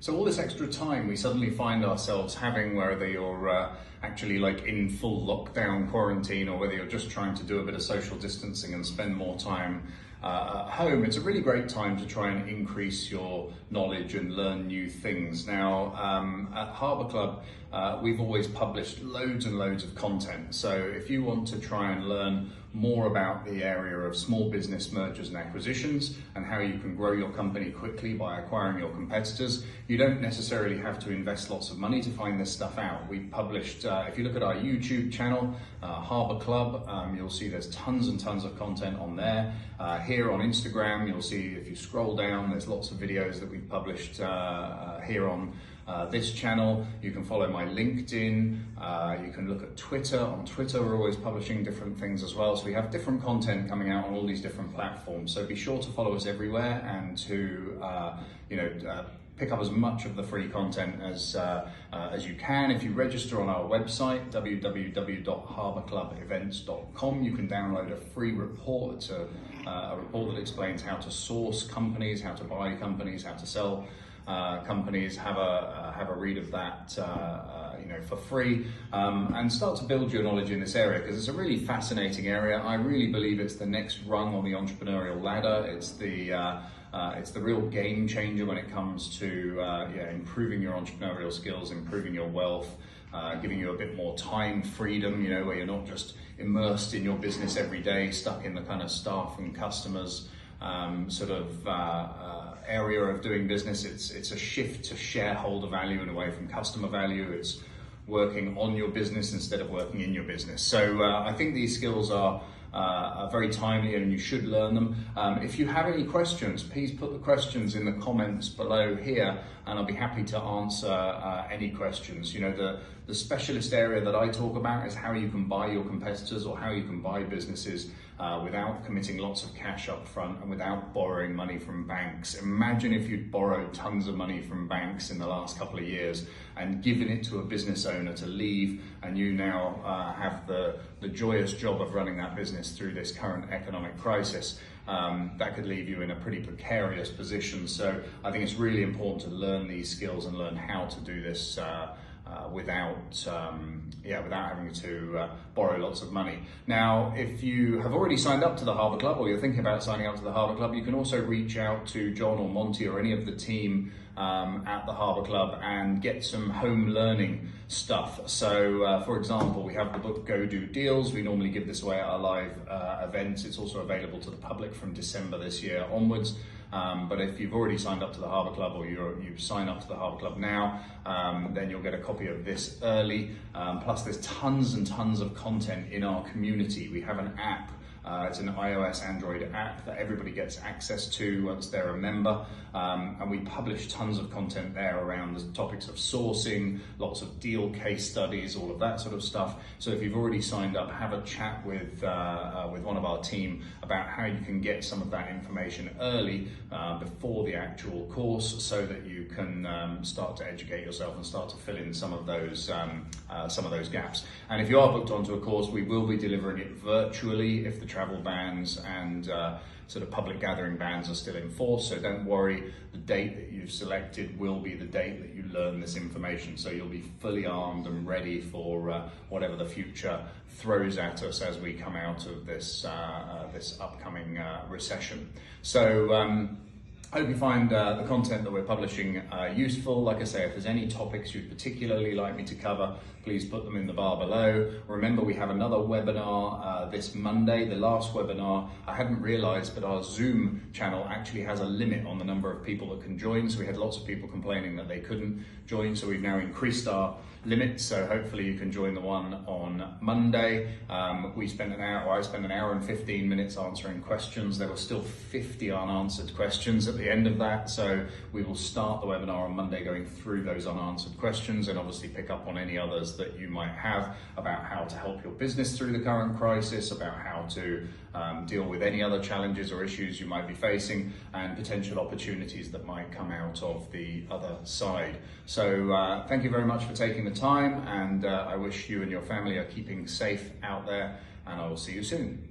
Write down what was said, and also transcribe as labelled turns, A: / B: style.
A: So all this extra time we suddenly find ourselves having, whether you're actually like in full lockdown quarantine or whether you're just trying to do a bit of social distancing and spend more time at home, it's a really great time to try and increase your knowledge and learn new things. Now, at Harbour Club, we've always published loads and loads of content. So if you want to try and learn more about the area of small business mergers and acquisitions and how you can grow your company quickly by acquiring your competitors, you don't necessarily have to invest lots of money to find this stuff out. We've published, if you look at our YouTube channel, Harbour Club, you'll see there's tons and tons of content on there. Here on Instagram, you'll see, if you scroll down, there's lots of videos that we've published here on this channel. You can follow my LinkedIn, you can look at Twitter. On Twitter, we're always publishing different things as well. So we have different content coming out on all these different platforms. So be sure to follow us everywhere and to, pick up as much of the free content as you can. If you register on our website, www.harbourclubevents.com, you can download a free report, a report that explains how to source companies, how to buy companies, how to sell companies. Have a read of that for free, and start to build your knowledge in this area, because it's a really fascinating area. I really believe it's the next rung on the entrepreneurial ladder. It's the real game changer when it comes to improving your entrepreneurial skills, improving your wealth, giving you a bit more time freedom, where you're not just immersed in your business every day, stuck in the kind of staff and customers area of doing business. It's a shift to shareholder value and away from customer value. It's working on your business instead of working in your business. So I think these skills are very timely and you should learn them. If you have any questions, please put the questions in the comments below here and I'll be happy to answer any questions. The specialist area that I talk about is how you can buy your competitors or how you can buy businesses without committing lots of cash up front and without borrowing money from banks. Imagine if you'd borrowed tons of money from banks in the last couple of years and given it to a business owner to leave, and you now have the joyous job of running that business through this current economic crisis. That could leave you in a pretty precarious position. So I think it's really important to learn these skills and learn how to do this without having to borrow lots of money. Now, if you have already signed up to the Harbour Club or you're thinking about signing up to the Harbour Club, you can also reach out to John or Monty or any of the team at the Harbour Club and get some home learning stuff. So for example, we have the book Go Do Deals. We normally give this away at our live events. It's also available to the public from December this year onwards. But if you've already signed up to the Harbour Club or you sign up to the Harbour Club now, then you'll get a copy of this early. Plus there's tons and tons of content in our community. We have an app. It's an iOS, Android app that everybody gets access to once they're a member. And we publish tons of content there around the topics of sourcing, lots of deal case studies, all of that sort of stuff. So if you've already signed up, have a chat with one of our team about how you can get some of that information early before the actual course, so that you can start to educate yourself and start to fill in some of those gaps. And if you are booked onto a course, we will be delivering it virtually if the travel bans and sort of public gathering bans are still in force. So don't worry, the date that you've selected will be the date that you learn this information. So you'll be fully armed and ready for whatever the future throws at us as we come out of this upcoming recession. So I hope you find the content that we're publishing useful. Like I say, if there's any topics you'd particularly like me to cover, please put them in the bar below. Remember, we have another webinar this Monday. The last webinar, I hadn't realized, but our Zoom channel actually has a limit on the number of people that can join. So we had lots of people complaining that they couldn't join. So we've now increased our limit. So hopefully you can join the one on Monday. I spent an hour and 15 minutes answering questions. There were still 50 unanswered questions at the end of that. So we will start the webinar on Monday going through those unanswered questions and obviously pick up on any others that you might have about how to help your business through the current crisis, about how to deal with any other challenges or issues you might be facing, and potential opportunities that might come out of the other side. So thank you very much for taking the time, and I wish you and your family are keeping safe out there, and I will see you soon.